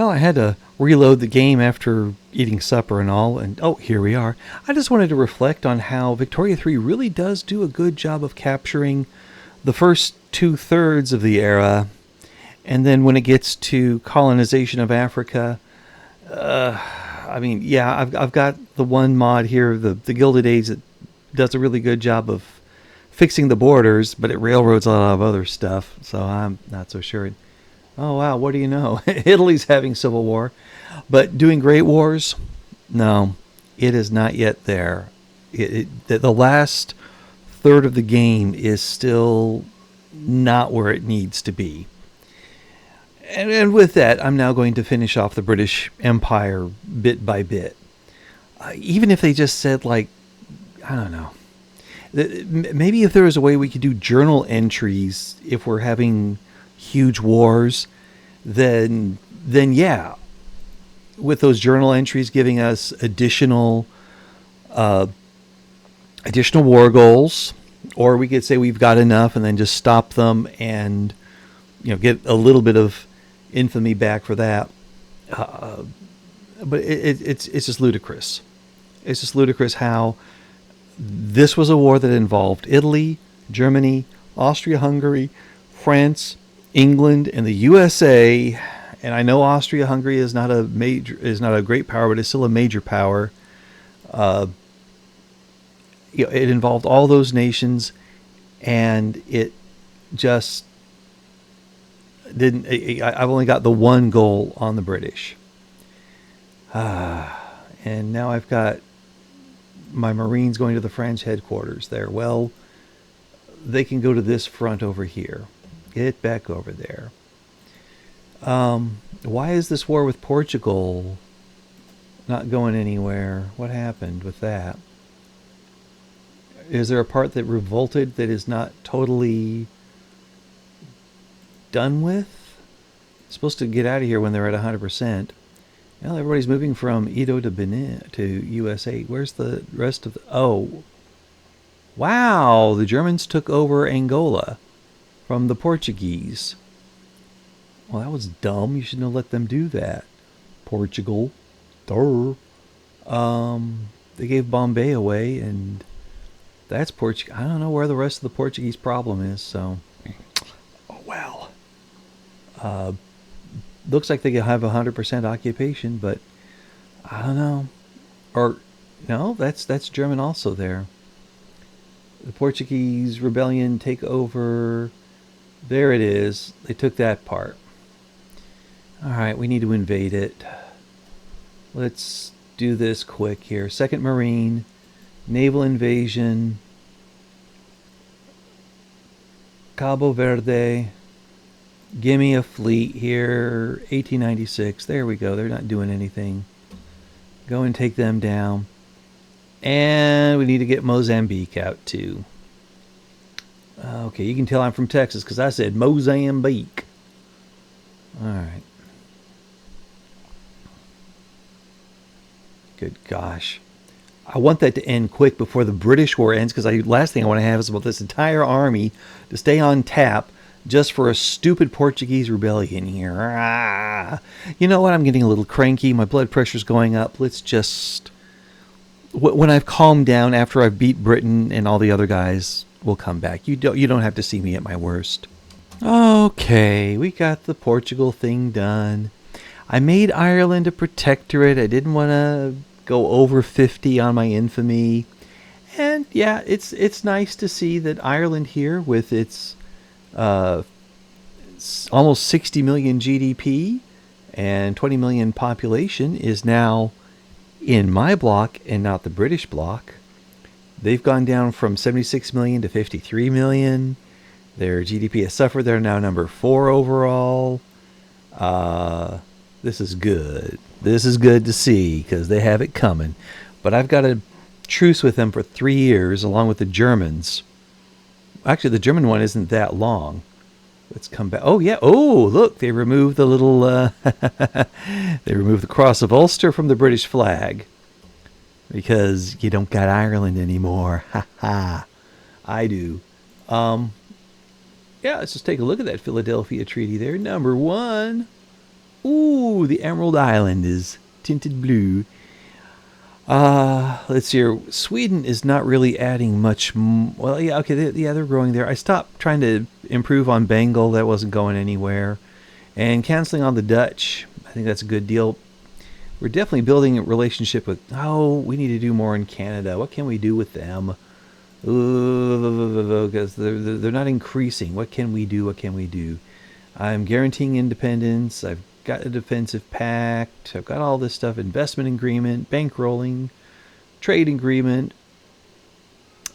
Well, I had to reload the game after eating supper and all, and oh, here we are. I just wanted to reflect on how Victoria 3 really does do a good job of capturing the first two-thirds of the era, and then when it gets to colonization of Africa, I mean, yeah, I've got the one mod here, the Gilded Age, that does a really good job of fixing the borders, but it railroads a lot of other stuff, so I'm not so sure. Oh, wow, what do you know? Italy's having civil war. But doing great wars? No, it is not yet there. The last third of the game is still not where it needs to be. And with that, I'm now going to finish off the British Empire bit by bit. Even if they just said, like, I don't know. Maybe if there was a way we could do journal entries if we're having huge wars, then yeah, with those journal entries giving us additional war goals, or we could say we've got enough and then just stop them and get a little bit of infamy back for that. But it's just ludicrous. It's just ludicrous how this was a war that involved Italy, Germany, Austria-Hungary, France, England, and the USA. And I know Austria-Hungary is not a great power, but it's still a major power. It involved all those nations, and it just didn't. I've only got the one goal on the British, and now I've got my Marines going to the French headquarters there. Well, they can go to this front over here. Get back over there. Why is this war with Portugal not going anywhere? What happened with that? Is there a part that revolted that is not totally done with? It's supposed to get out of here when they're at 100%. Well, everybody's moving from Edo to Benin to USA. Where's the rest of the... Oh. Wow, the Germans took over Angola from the Portuguese. Well, that was dumb. You shouldn't have let them do that. Portugal. Duh. They gave Bombay away, and that's Portugal. I don't know where the rest of the Portuguese problem is, so... Oh, well. Looks like they have 100% occupation, but I don't know. Or, no, that's German also there. The Portuguese rebellion take over... There it is. They took that part. Alright, we need to invade it. Let's do this quick here. 2nd Marine, naval invasion, Cabo Verde. Gimme a fleet here. 1896. There we go. They're not doing anything. Go and take them down. And we need to get Mozambique out too. Okay, you can tell I'm from Texas because I said Mozambique. Alright. Good gosh. I want that to end quick before the British War ends, because the last thing I want to have is about this entire army to stay on tap just for a stupid Portuguese rebellion here. You know what? I'm getting a little cranky. My blood pressure's going up. Let's just... When I've calmed down after I've beat Britain and all the other guys, we'll come back. You don't have to see me at my worst. Okay, we got the Portugal thing done. I made Ireland a protectorate. I didn't want to go over 50 on my infamy. And yeah, it's nice to see that Ireland here, with its almost 60 million GDP and 20 million population, is now in my block and not the British block. They've gone down from 76 million to 53 million. Their GDP has suffered. They're now number 4 overall. This is good. This is good to see, because they have it coming. But I've got a truce with them for 3 years, along with the Germans. Actually, the German one isn't that long. Let's come back. Oh, yeah. Oh, look. They removed the little... they removed the Cross of Ulster from the British flag. Because you don't got Ireland anymore. Ha ha. I do. Yeah, let's just take a look at that Philadelphia Treaty there. Number 1. Ooh, the Emerald Island is tinted blue. Let's see here. Sweden is not really adding much. Well, yeah, okay, they're growing there. I stopped trying to improve on Bengal. That wasn't going anywhere. And canceling on the Dutch. I think that's a good deal. We're definitely building a relationship with. Oh, we need to do more in Canada. What can we do with them? Because they're not increasing. What can we do? What can we do? I'm guaranteeing independence. I've got a defensive pact. I've got all this stuff. Investment agreement, bankrolling, trade agreement.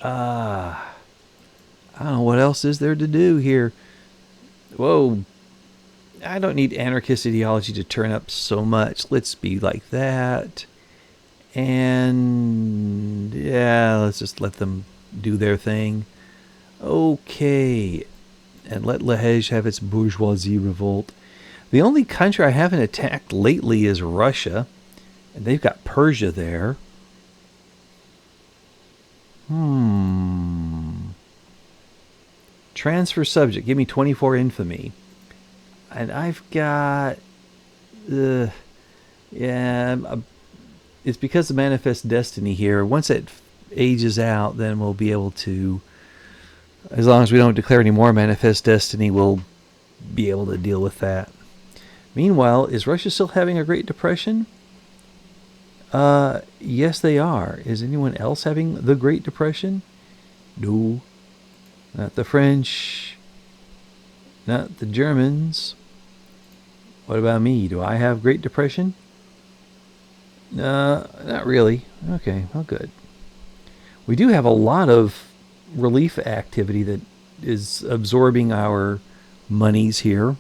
I don't know what else is there to do here. Whoa. I don't need anarchist ideology to turn up so much. Let's be like that. And yeah, let's just let them do their thing. Okay. And let Liège have its bourgeoisie revolt. The only country I haven't attacked lately is Russia. And they've got Persia there. Transfer subject. Give me 24 infamy. And I've got... it's because of Manifest Destiny here. Once it ages out, then we'll be able to... As long as we don't declare any more Manifest Destiny, we'll be able to deal with that. Meanwhile, is Russia still having a Great Depression? Yes, they are. Is anyone else having the Great Depression? No. Not the French. Not the Germans. What about me? Do I have Great Depression? Not really. Okay, well, good. We do have a lot of relief activity that is absorbing our monies here.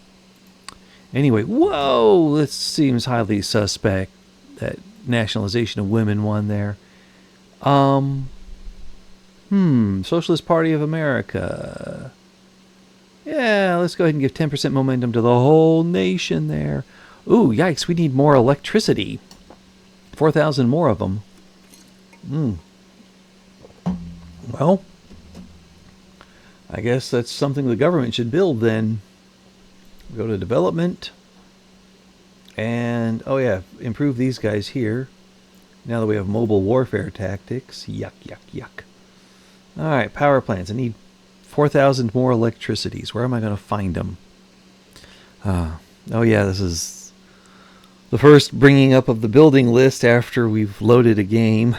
Anyway, whoa, this seems highly suspect. That nationalization of women one there. Socialist Party of America. Yeah, let's go ahead and give 10% momentum to the whole nation there. Ooh, yikes, we need more electricity. 4,000 more of them. Well, I guess that's something the government should build then. Go to development. And, oh yeah, improve these guys here. Now that we have mobile warfare tactics. Yuck, yuck, yuck. Alright, power plants. I need 4,000 more electricities. Where am I going to find them? Oh yeah, this is the first bringing up of the building list after we've loaded a game.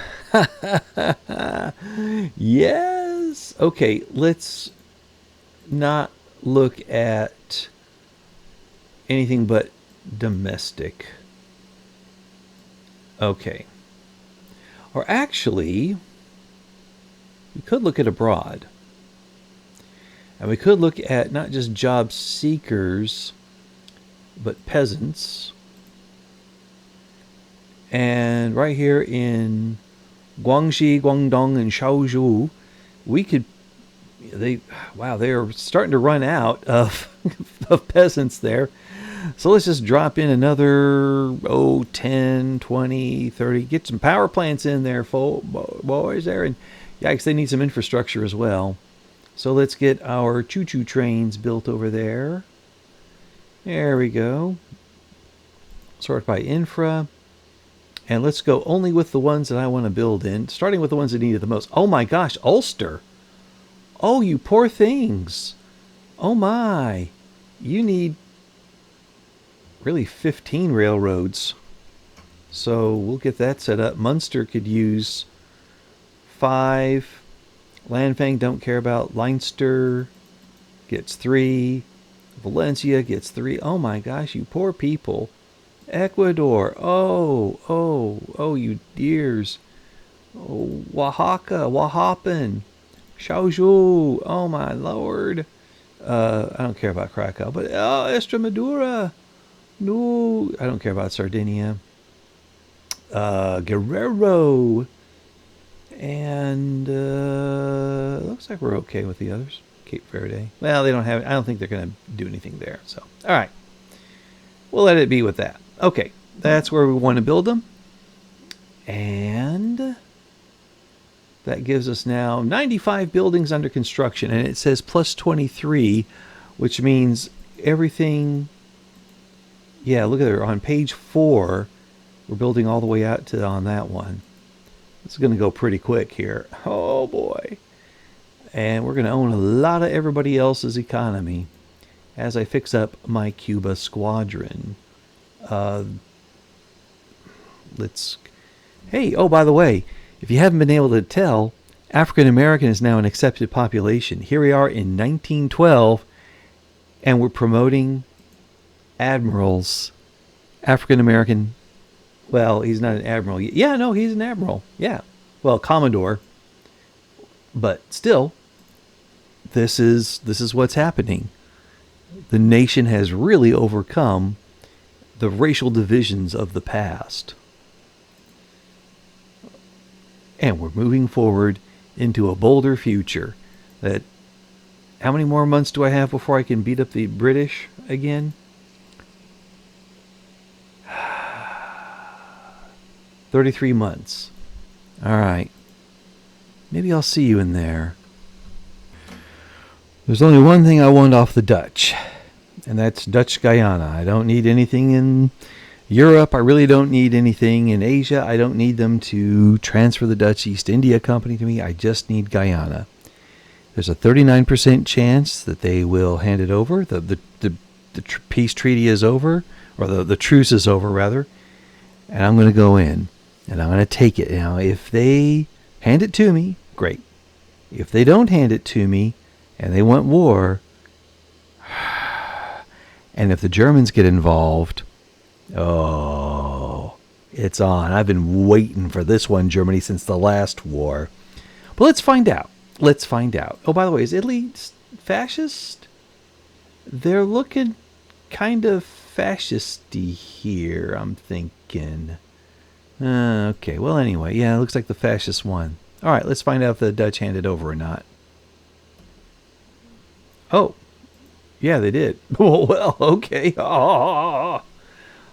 Yes! Okay, let's not look at anything but domestic. Okay. Or actually, we could look at abroad. And we could look at not just job seekers, but peasants. And right here in Guangxi, Guangdong, and Shaozhou, we could... they're starting to run out of, of peasants there. So let's just drop in another, 10, 20, 30. Get some power plants in there, boys there. And yikes, they need some infrastructure as well. So let's get our choo-choo trains built over there. There we go. Sort by infra. And let's go only with the ones that I want to build in. Starting with the ones that need it the most. Oh my gosh, Ulster. Oh, you poor things. Oh my. You need really 15 railroads. So we'll get that set up. Munster could use 5. Landfang don't care about. Leinster gets 3. Valencia gets 3. Oh my gosh, you poor people. Ecuador. Oh, you dears. Oh, Oaxaca, Oaxacan. Shaozhou. Oh my lord. I don't care about Krakow, but Extremadura. No, I don't care about Sardinia. Guerrero. And looks like we're okay with the others. Cape Verde. Well, they don't have... I don't think they're going to do anything there. So, all right. We'll let it be with that. Okay, that's where we want to build them. And that gives us now 95 buildings under construction. And it says plus 23, which means everything Yeah, look at her on page 4. We're building all the way out to on that one. It's going to go pretty quick here. Oh boy. And we're going to own a lot of everybody else's economy as I fix up my Cuba squadron. Let's. Hey, oh, by the way, if you haven't been able to tell, African American is now an accepted population. Here we are in 1912, and we're promoting admirals. African American. Well, he's not an admiral. Yeah, no, he's an admiral. Yeah. Well, commodore. But still, this is what's happening. The nation has really overcome the racial divisions of the past. And we're moving forward into a bolder future. That how many more months do I have before I can beat up the British again? 33 months. All right. Maybe I'll see you in there. There's only one thing I want off the Dutch, and that's Dutch Guyana. I don't need anything in Europe. I really don't need anything in Asia. I don't need them to transfer the Dutch East India Company to me. I just need Guyana. There's a 39% chance that they will hand it over. The peace treaty is over, or the truce is over, rather. And I'm going to go in, and I'm going to take it. Now, if they hand it to me, great. If they don't hand it to me, and they want war, and if the Germans get involved, oh, it's on. I've been waiting for this one, Germany, since the last war. But let's find out. Let's find out. Oh, by the way, is Italy fascist? They're looking kind of fascisty here, I'm thinking. Okay, well, anyway, yeah, it looks like the fascist won. All right, let's find out if the Dutch hand it over or not. Oh, yeah, they did. Oh, well, okay.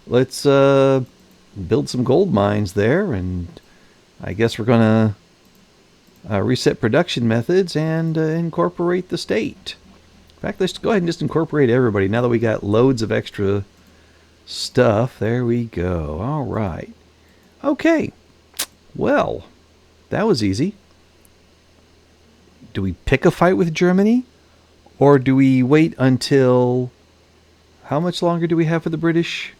Let's build some gold mines there, and I guess we're going to reset production methods and incorporate the state. In fact, let's go ahead and just incorporate everybody now that we got loads of extra stuff. There we go. All right. Okay. Well, that was easy. Do we pick a fight with Germany? Or do we wait until... How much longer do we have for the British?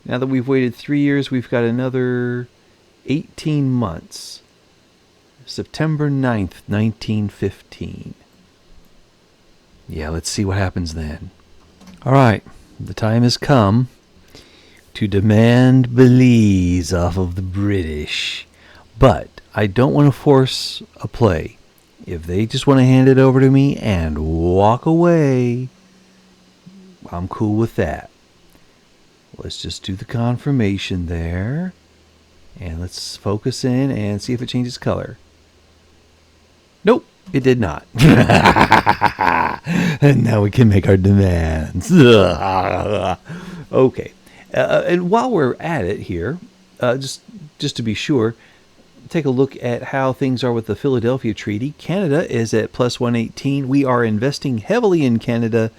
Now that we've waited 3 years, we've got another 18 months. September 9th, 1915. Yeah, let's see what happens then. All right, the time has come to demand Belize off of the British. But I don't want to force a play. If they just want to hand it over to me and walk away, I'm cool with that. Let's just do the confirmation there. And let's focus in and see if it changes color. Nope, it did not. And now we can make our demands. Okay. And while we're at it here, just to be sure, take a look at how things are with the Philadelphia Treaty. Canada is at plus 118. We are investing heavily in Canada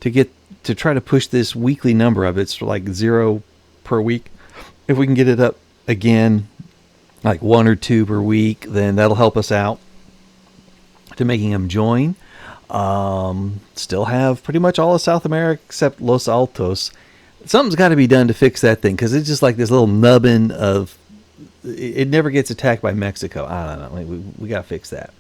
to try to push this weekly number up. It's like 0 per week. If we can get it up again, like 1 or 2 per week, then that'll help us out to making them join. Still have pretty much all of South America except Los Altos. Something's got to be done to fix that thing, because it's just like this little nubbin of... It never gets attacked by Mexico. I don't know. We got to fix that.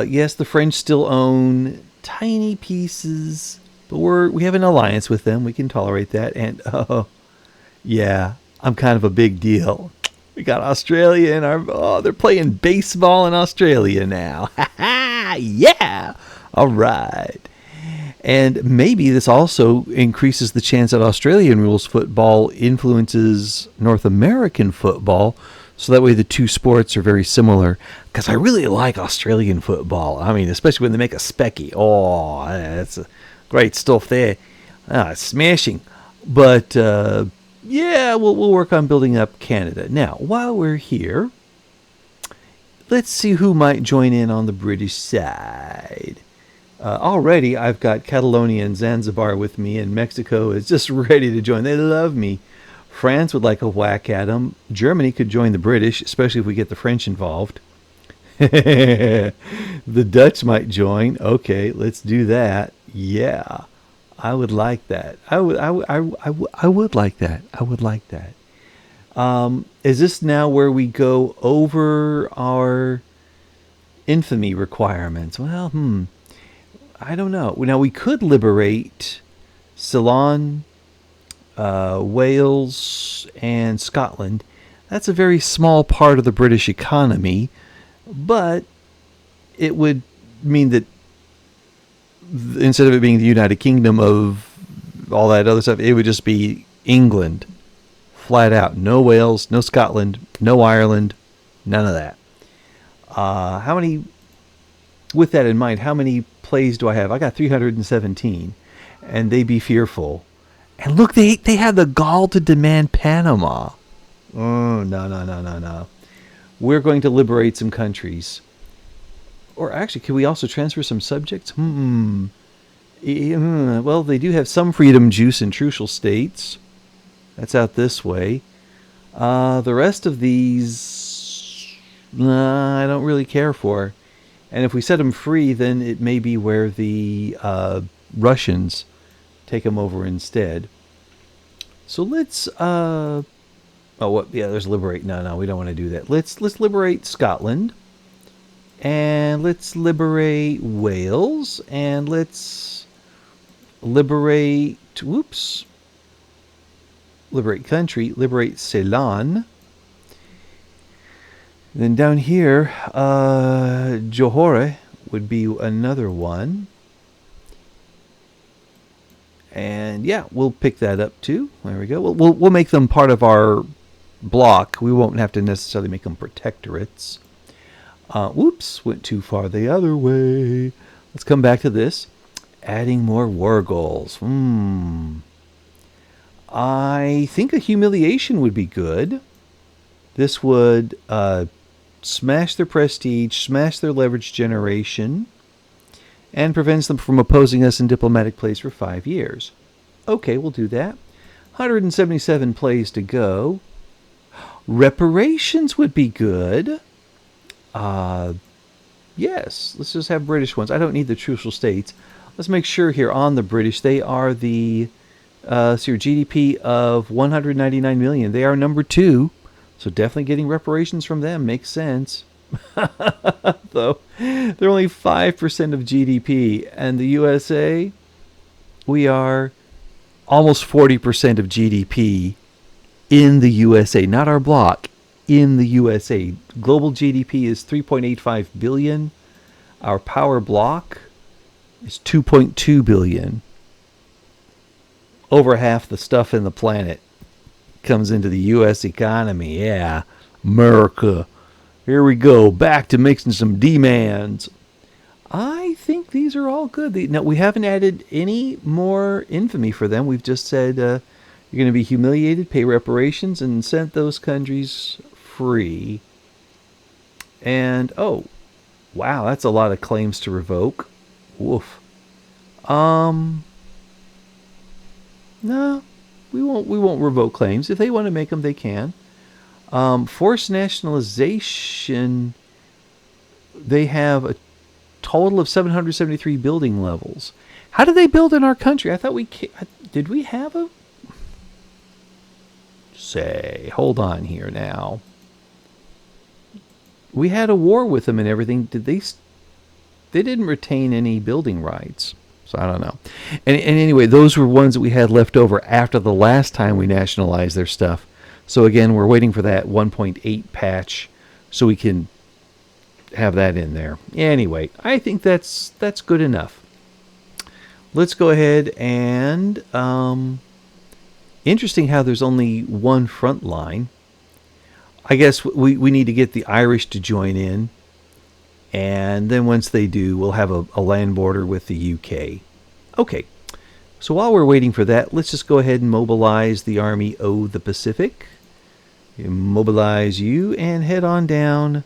Yes, the French still own tiny pieces, but we have an alliance with them. We can tolerate that. And, yeah, I'm kind of a big deal. We got Australia in our... they're playing baseball in Australia now. Yeah! All right. And maybe this also increases the chance that Australian rules football influences North American football, so that way the two sports are very similar. Because I really like Australian football. I mean, especially when they make a specky. Oh, that's great stuff there. It's smashing. But, yeah, we'll work on building up Canada. Now, while we're here, let's see who might join in on the British side. Already, I've got Catalonia and Zanzibar with me, and Mexico is just ready to join. They love me. France would like a whack at them. Germany could join the British, especially if we get the French involved. The Dutch might join. Okay, let's do that. Yeah, I would like that. I would like that. I would like that. Is this now where we go over our infamy requirements? Well, I don't know. Now we could liberate Ceylon, Wales, and Scotland. That's a very small part of the British economy, but it would mean that instead of it being the United Kingdom of all that other stuff, it would just be England. Flat out. No Wales, no Scotland, no Ireland, none of that. How many, with that in mind, how many plays do I have? I got 317, and they be fearful. And look, they have the gall to demand Panama. Oh, no. We're going to liberate some countries. Or actually, can we also transfer some subjects? Well, they do have some freedom juice in trucial states. That's out this way. The rest of these, I don't really care for. And if we set them free, then it may be where the Russians take them over instead. So let's, there's liberate. No, we don't want to do that. Let's liberate Scotland. And let's liberate Wales. And let's liberate, liberate country, liberate Ceylon. Then down here, Johore would be another one. And yeah, we'll pick that up too. There we go. We'll make them part of our block. We won't have to necessarily make them protectorates. Went too far the other way. Let's come back to this. Adding more war goals. I think a humiliation would be good. This would smash their prestige, smash their leverage generation, and prevents them from opposing us in diplomatic plays for 5 years. Okay, we'll do that. 177 plays to go. Reparations would be good. Yes, let's just have British ones. I don't need the trucial states. Let's make sure here on the British, they are the your GDP of 199 million. They are number 2, so definitely getting reparations from them makes sense. Though they're only 5% of GDP, and the USA, we are almost 40% of GDP in the USA, not our block, in the USA. Global GDP is 3.85 billion. Our power block is 2.2 billion. Over half the stuff in the planet comes into the U.S. economy. Yeah, America. Here we go, back to making some demands. I think these are all good. Now, we haven't added any more infamy for them. We've just said you're going to be humiliated, pay reparations, and sent those countries free. And, oh, wow, that's a lot of claims to revoke. Woof. No, we won't revoke claims. If they want to make them, they can. Forced nationalization, they have a total of 773 building levels. How do they build in our country? I thought did we have a... hold on here now. We had a war with them and everything. They didn't retain any building rights. So I don't know. And anyway, those were ones that we had left over after the last time we nationalized their stuff. So again, we're waiting for that 1.8 patch so we can have that in there. Anyway, I think that's good enough. Let's go ahead and... interesting how there's only one front line. I guess we need to get the Irish to join in. And then once they do, we'll have a land border with the UK. Okay, so while we're waiting for that, let's just go ahead and mobilize the Army of the Pacific. Mobilize you and head on down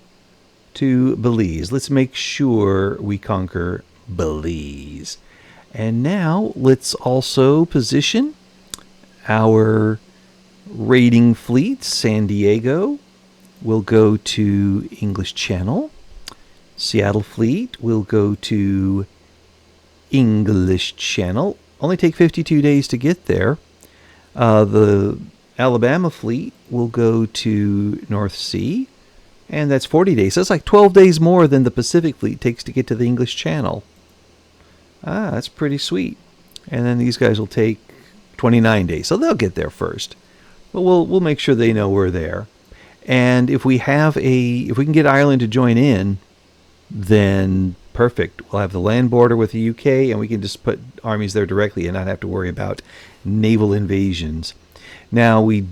to Belize. Let's make sure we conquer Belize. And now let's also position our raiding fleet. San Diego will go to English Channel. Seattle fleet will go to English Channel. Only take 52 days to get there. The Alabama fleet will go to North Sea, and that's 40 days. So that's like 12 days more than the Pacific fleet takes to get to the English Channel. That's pretty sweet. And then these guys will take 29 days, so they'll get there first. But we'll make sure they know we're there. And if we can get Ireland to join in, then perfect. We'll have the land border with the UK, and we can just put armies there directly and not have to worry about naval invasions. Now, we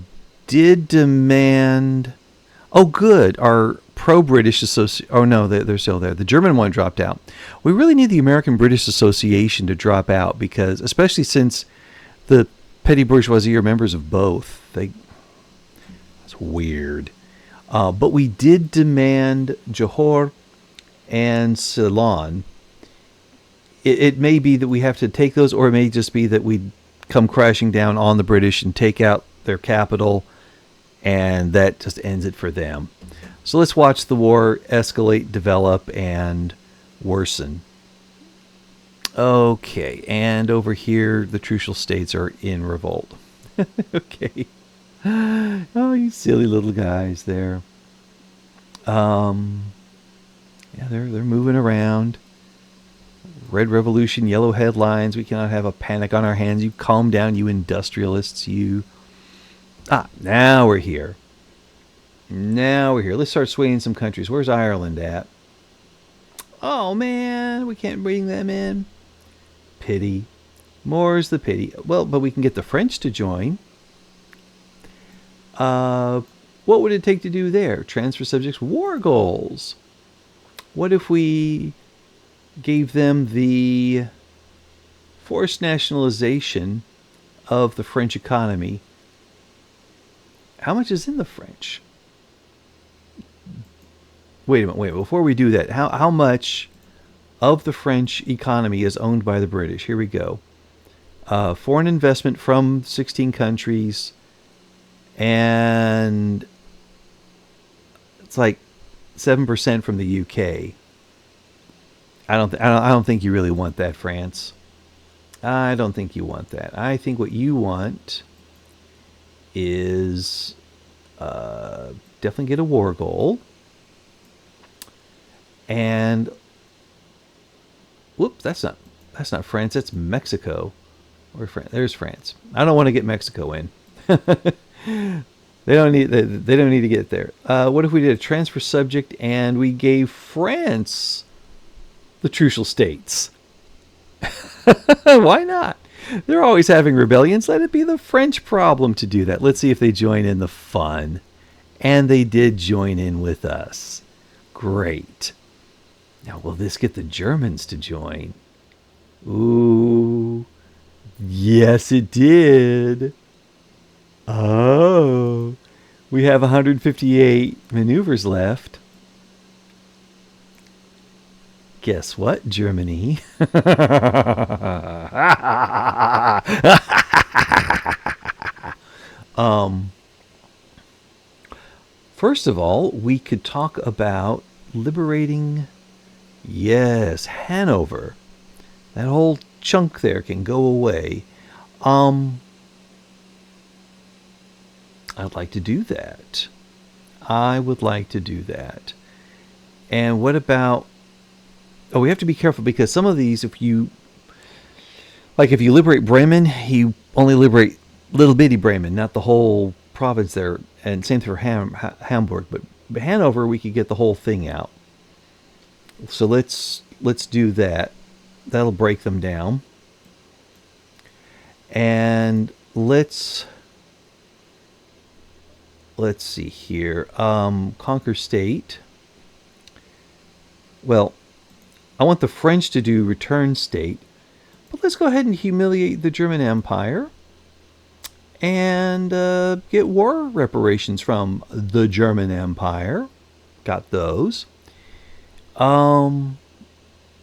did demand... Oh, good. Our pro-British association... Oh, no, they're still there. The German one dropped out. We really need the American-British Association to drop out, because, especially since the petty bourgeoisie are members of both. That's weird. But we did demand Johor and Ceylon. It may be that we have to take those, or it may just be that we come crashing down on the British and take out their capital, and that just ends it for them. So let's watch the war escalate, develop, and worsen. Okay, and over here, the Trucial States are in revolt. Okay. Oh, you silly little guys there. Yeah, they're moving around. Red Revolution, yellow headlines. We cannot have a panic on our hands. You calm down, you industrialists. Now we're here. Let's start swaying some countries. Where's Ireland at? Oh, man, we can't bring them in. Pity. More's the pity. Well, but we can get the French to join. What would it take to do there? Transfer subjects, war goals. What if we gave them the forced nationalization of the French economy? How much is in the French? Wait a minute. Before we do that, how much of the French economy is owned by the British? Here we go. Foreign investment from 16 countries, and it's like 7% from the UK. I don't think you really want that, France. I don't think you want that. I think what you want is definitely get a war goal. And whoops, that's not France. That's Mexico. Or there's France. I don't want to get Mexico in. They don't need to get there. What if we did a transfer subject and we gave France the Trucial States? Why not? They're always having rebellions. Let it be the French problem to do that. Let's see if they join in the fun. And they did join in with us. Great. Now, will this get the Germans to join? Ooh. Yes, it did. Oh. We have 158 maneuvers left. Guess what, Germany? First of all, we could talk about liberating, yes, Hanover. That whole chunk there can go away. I'd like to do that. I would like to do that. And what about... Oh, we have to be careful, because some of these, if you liberate Bremen, you only liberate little bitty Bremen, not the whole province there. And same for Hamburg. But Hanover, we could get the whole thing out. So let's do that. That'll break them down. And let's see here. Conquer state. Well, I want the French to do return state, but let's go ahead and humiliate the German Empire and get war reparations from the German Empire. Got those.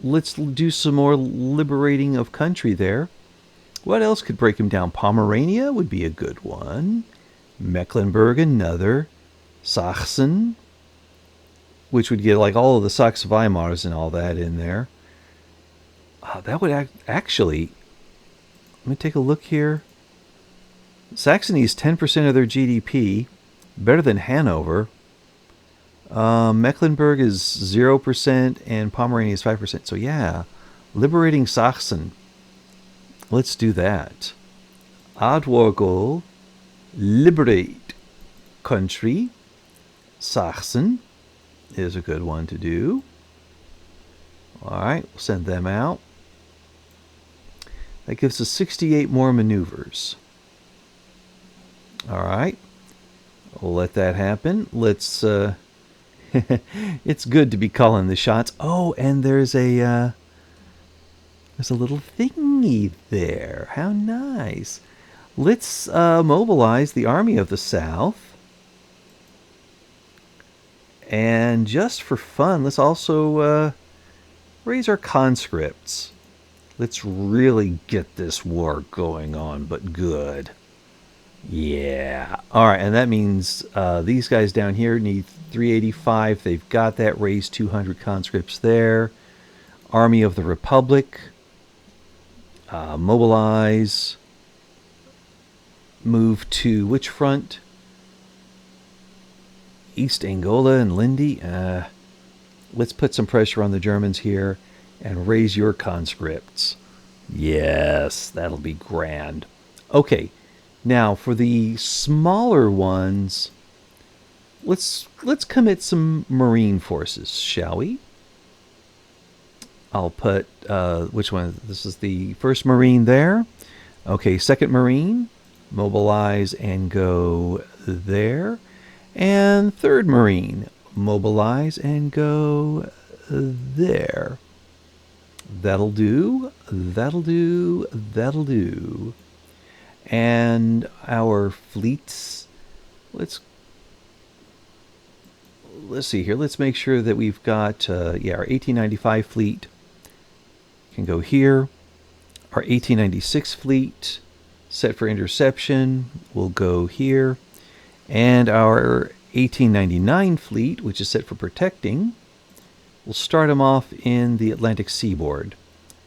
let's do some more liberating of country there. What else could break him down? Pomerania would be a good one. Mecklenburg, another. Sachsen, which would get like all of the Saxe Weimars and all that in there. That would actually, let me take a look here. Saxony is 10% of their GDP, better than Hanover. Mecklenburg is 0% and Pomerania is 5%. So yeah, liberating Sachsen. Let's do that. Adwargol, liberate country. Sachsen is a good one to do. All right, we'll send them out. That gives us 68 more maneuvers. All right, we'll let that happen. Let's. It's good to be calling the shots. Oh, and there's a little thingy there. How nice. Let's mobilize the Army of the South. And just for fun, let's also raise our conscripts. Let's really get this war going on, but good. Yeah. All right, and that means these guys down here need 385. They've got that. Raise 200 conscripts there. Army of the Republic. Mobilize. Move to which front? East Angola and Lindy. Let's put some pressure on the Germans here and raise your conscripts. Yes, that'll be grand. Okay, now for the smaller ones, let's commit some Marine forces, shall we? I'll put which one? This is the 1st Marine there. Okay, 2nd Marine, mobilize and go there. And 3rd Marine, mobilize and go there. That'll do, that'll do, that'll do. And our fleets, let's see here. Let's make sure that we've got, our 1895 fleet can go here. Our 1896 fleet, set for interception, will go here. And our 1899 fleet, which is set for protecting, we'll start them off in the Atlantic seaboard,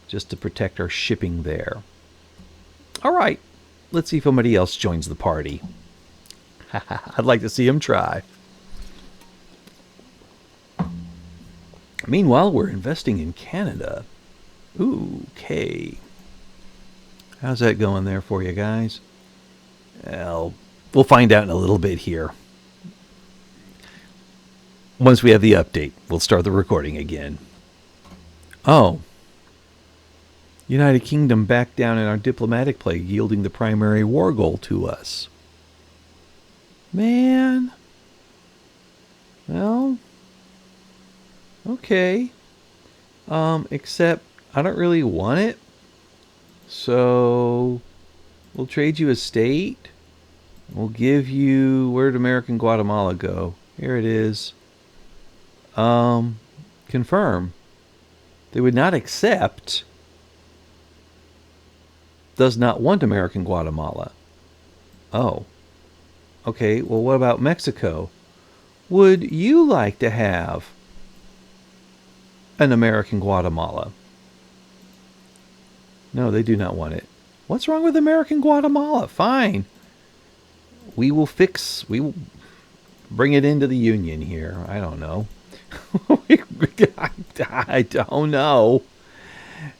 just to protect our shipping there. All right, let's see if somebody else joins the party. I'd like to see them try. Meanwhile, we're investing in Canada. Ooh, okay. How's that going there for you guys? Well, we'll find out in a little bit here. Once we have the update, we'll start the recording again. Oh. United Kingdom backed down in our diplomatic play, yielding the primary war goal to us. Man. Well. Okay. Except I don't really want it. So we'll trade you a state. We'll give you, where'd American Guatemala go? Here it is. Confirm. They would not accept. Does not want American Guatemala. Oh. Okay, well, what about Mexico? Would you like to have an American Guatemala? No, they do not want it. What's wrong with American Guatemala? Fine. We will bring it into the Union here. I don't know. I don't know.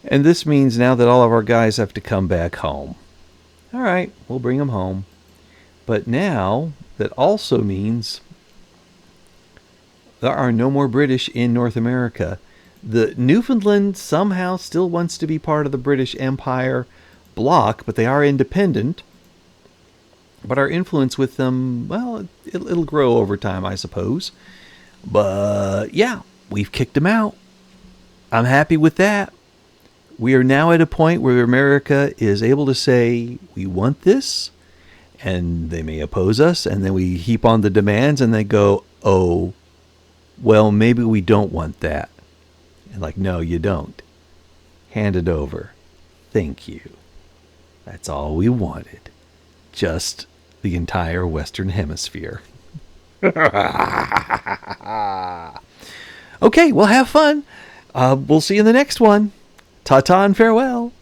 And this means now that all of our guys have to come back home. All right, we'll bring them home. But now that also means there are no more British in North America. The Newfoundland somehow still wants to be part of the British Empire bloc, but they are independent. But our influence with them, well, it'll grow over time, I suppose. But yeah, we've kicked them out. I'm happy with that. We are now at a point where America is able to say, we want this, and they may oppose us, and then we heap on the demands, and they go, oh, well, maybe we don't want that. And like, no, you don't. hand it over. Thank you. That's all we wanted. Just the entire Western Hemisphere. Okay, well, have fun. We'll see you in the next one. Ta-ta and farewell.